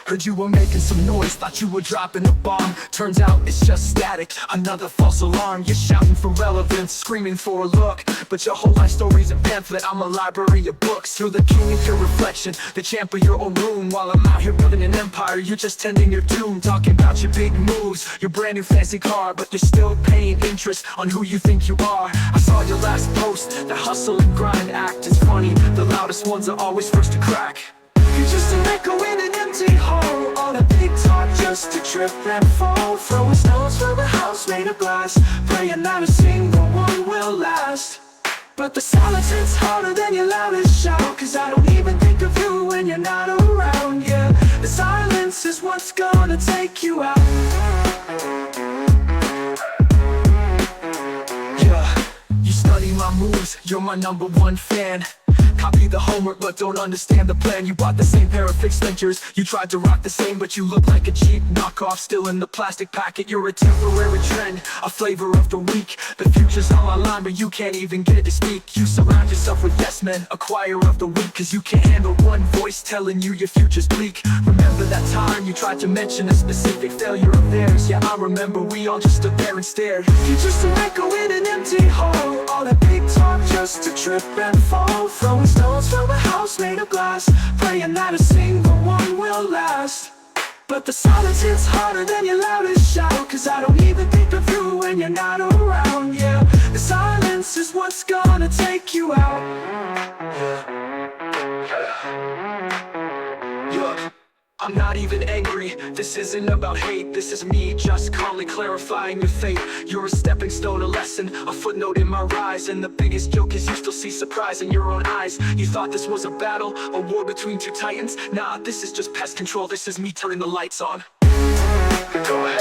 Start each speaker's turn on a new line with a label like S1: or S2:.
S1: Heard you were making some noise, thought you were dropping a bomb. Turns out it's just static, another false alarm. You're shouting for relevance, screaming for a look, but your whole life story's a pamphlet. I'm a library of books. You're the king of your reflection, the champ of your own room. While I'm out here building an empire, you're just tending your doom. Talking about your big moves, your brand new fancy car, but you're still paying interest on who you think you are. I saw your last post, the hustle and grind act is funny. The loudest ones are always first to crack. You're just an echo in an empty hall, on a big talk just to trip and fall. Throwing stones from a house made of glass, praying not a single one will last. But the silence hits harder than your loudest shout, cause I don't even think of you when you're not around. Yeah, the silence is what's gonna take you out. Yeah, you study my moves, you're my #1 fan. Copy the homework but don't understand the plan. You bought the same pair of fixed dentures, you tried to rock the same, but you look like a cheap knockoff, still in the plastic packet. You're a temporary trend, a flavor of the week. The future's on my line but you can't even get to speak. You surround yourself with yes men, acquire of the week, cause you can't handle one voice telling you your future's bleak. Remember that time you tried to mention a specific failure of theirs? Yeah, I remember, we all just stood there and stared. You're just an echo in an empty hall, all that big talk just to trip and fall. Throwing stones from a house made of glass, praying not a single one will last. But the silence hits harder than your loudest shout, cause I don't even think of you when you're not around. Yeah, the silence is what's gonna take you out. Yeah, I'm not even angry, this isn't about hate. This is me just calmly clarifying your fate. You're a stepping stone, a lesson, a footnote in my rise. And the biggest joke is you still see surprise in your own eyes. You thought this was a battle, a war between two titans. Nah, this is just pest control, this is me turning the lights on. Go ahead.